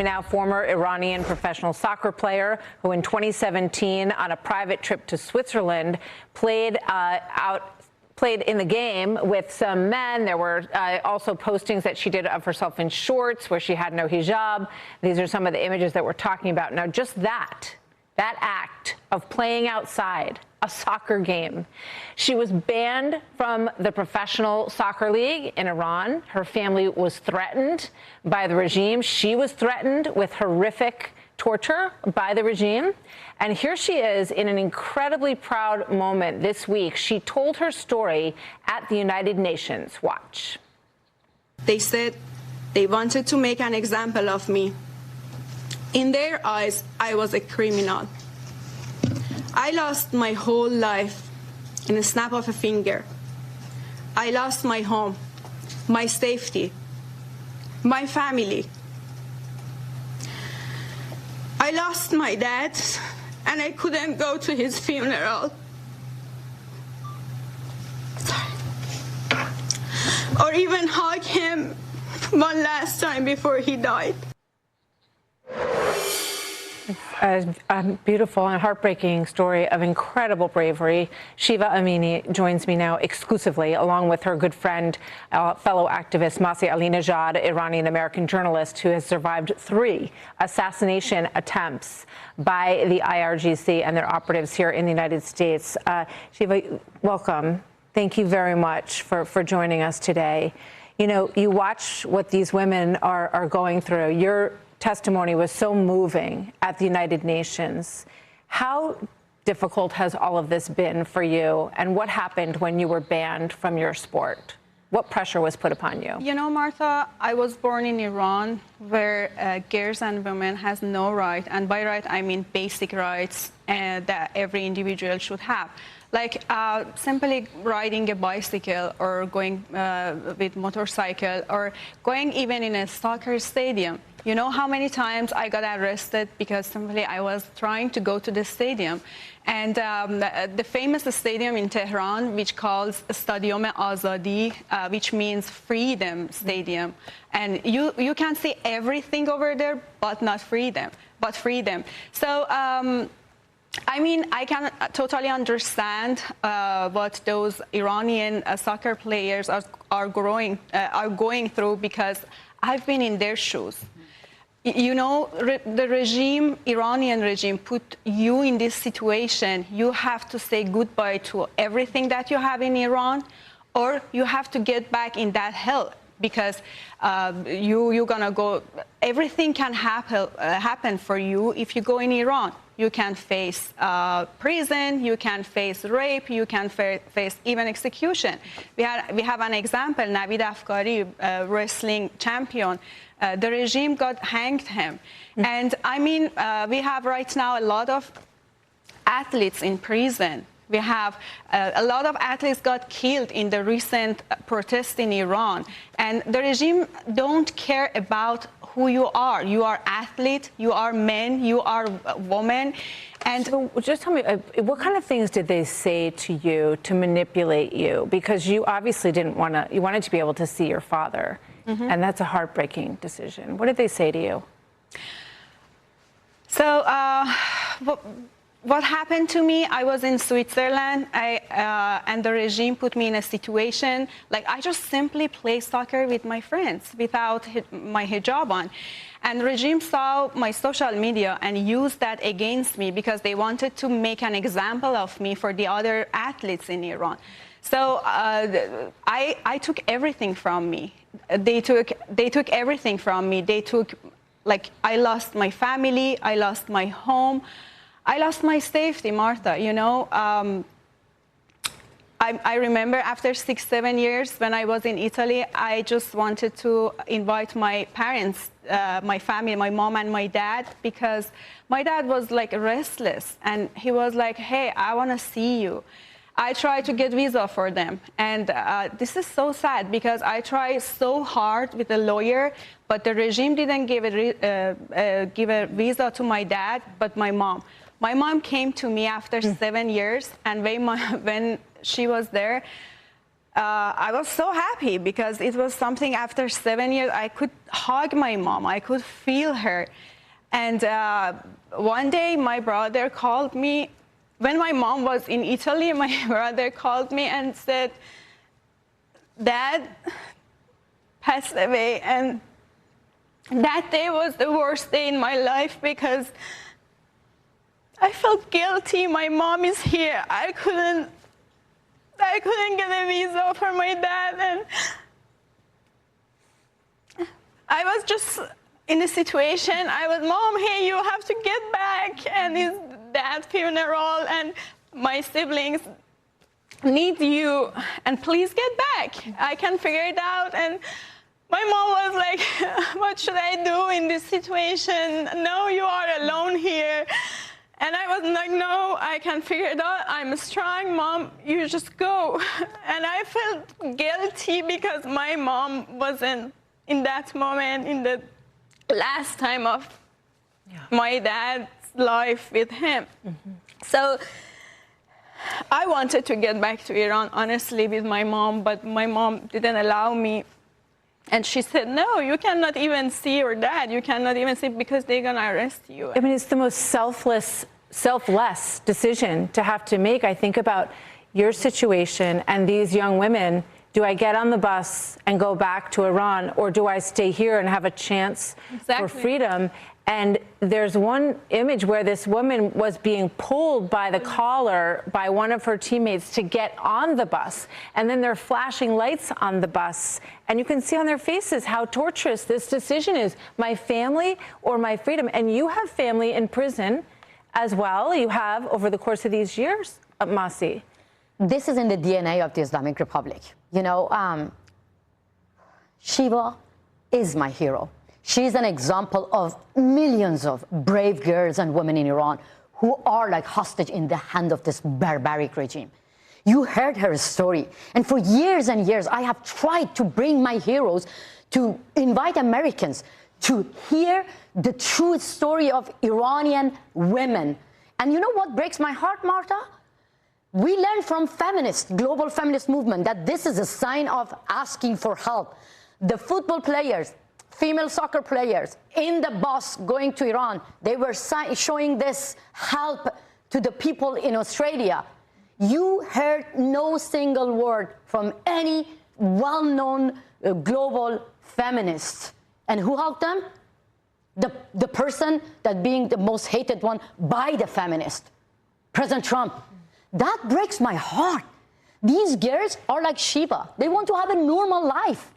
Now, former Iranian professional soccer player who in 2017 on a private trip to Switzerland played in the game with some men. There were also postings that she did of herself in shorts where she had no hijab. These are some of the images that we're talking about. Now, just that act of playing outside a soccer game. She was banned from the professional soccer league in Iran. Her family was threatened by the regime. She was threatened with horrific torture by the regime. And here she is in an incredibly proud moment this week. She told her story at the United Nations. Watch. They said they wanted to make an example of me. In their eyes, I was a criminal. I lost my whole life in a snap of a finger. I lost my home, my safety, my family. I lost my dad, and I couldn't go to his funeral. Or even hug him one last time before he died. A beautiful and heartbreaking story of incredible bravery. Shiva Amini joins me now exclusively, along with her good friend, fellow activist Masih Alinejad, Iranian-American journalist who has survived 3 assassination attempts by the IRGC and their operatives here in the United States. Shiva, welcome. Thank you very much for joining us today. You know, you watch what these women are going through. Your testimony was so moving at the United Nations. How difficult has all of this been for you? And what happened when you were banned from your sport? What pressure was put upon you? You know, Martha, I was born in Iran, where girls and women has no right, and by right I mean basic rights that every individual should have. Like simply riding a bicycle or going with motorcycle or going even in a soccer stadium. You know how many times I got arrested because simply I was trying to go to the stadium. And the famous stadium in Tehran, which calls Stadium Azadi, which means Freedom Stadium. And you can see everything over there, but not freedom, but freedom. So, I mean, I can totally understand what those Iranian soccer players are going through, because I've been in their shoes. You know, the regime, Iranian regime, put you in this situation. You have to say goodbye to everything that you have in Iran, or you have to get back in that hell, because you're gonna go. Everything can happen for you if you go in Iran. You can face prison, you can face rape, you can face even execution. We have an example, Navid Afkari, wrestling champion. The regime hanged him. And I mean, we have right now a lot of athletes in prison. We have a lot of athletes got killed in the recent protest in Iran. And the regime don't care about who you are. You are athlete, you are men, you are woman. And so just tell me, what kind of things did they say to you to manipulate you? Because you obviously didn't want to, you wanted to be able to see your father. And that's a heartbreaking decision. What did they say to you? So what happened to me, I was in Switzerland, and the regime put me in a situation, like I just simply play soccer with my friends without my hijab on. And the regime saw my social media and used that against me because they wanted to make an example of me for the other athletes in Iran. So I took everything from me. They took everything from me. They took, like, I lost my family, I lost my home, I lost my safety, Martha. You know, I remember after 6-7 years when I was in Italy, I just wanted to invite my parents, my family, my mom and my dad, because my dad was like restless and he was like, hey, I want to see you. I tried to get visa for them, and this is so sad because I tried so hard with a lawyer, but the regime didn't give a visa to my dad, but my mom. My mom came to me after 7 years, and when she was there, I was so happy because it was something after 7 years I could hug my mom, I could feel her. And one day my brother called me. When my mom was in Italy, my brother called me and said, Dad passed away. And that day was the worst day in my life because I felt guilty. My mom is here. I couldn't get a visa for my dad, and I was just in a situation. I was, Mom, hey, you have to get back, and his dad's funeral, and my siblings need you, and please get back. I can figure it out. And my mom was like, what should I do in this situation? No, you are alone here. And I was like, no, I can figure it out. I'm strong, Mom. You just go. And I felt guilty because my mom wasn't in that moment, in the last time of my dad's life with him. So I wanted to get back to Iran, honestly, with my mom, but my mom didn't allow me. And she said, no, you cannot even see your dad. You cannot even see because they're going to arrest you. I mean, it's the most selfless decision to have to make. I think about your situation and these young women. Do I get on the bus and go back to Iran, or do I stay here and have a chance for freedom? And there's one image where this woman was being pulled by the collar by one of her teammates to get on the bus. And then they're flashing lights on the bus. And you can see on their faces how torturous this decision is. My family or my freedom? And you have family in prison as well. You have over the course of these years, Masi. This is in the DNA of the Islamic Republic. You know, Shiva is my hero. She's an example of millions of brave girls and women in Iran who are like hostage in the hand of this barbaric regime. You heard her story. And for years and years, I have tried to bring my heroes to invite Americans to hear the true story of Iranian women. And you know what breaks my heart, Martha? We learned from feminists, global feminist movement, that this is a sign of asking for help. The football players, female soccer players in the bus going to Iran, they were showing this help to the people in Australia. You heard no single word from any well-known global feminist. And who helped them? The person that being the most hated one by the feminist, President Trump. That breaks my heart. These girls are like Shiva. They want to have a normal life.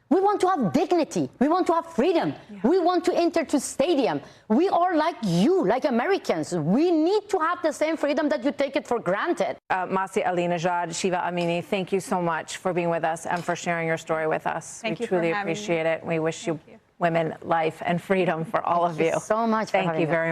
We want to have dignity. We want to have freedom. We want to enter to stadium. We are like you, like Americans. We need to have the same freedom that you take it for granted. Masi Alinejad, Shiva Amini, thank you so much for being with us and for sharing your story with us. Thank you. We truly appreciate it. We wish you women life and freedom for all of you. Thank you so much. Thank you very much.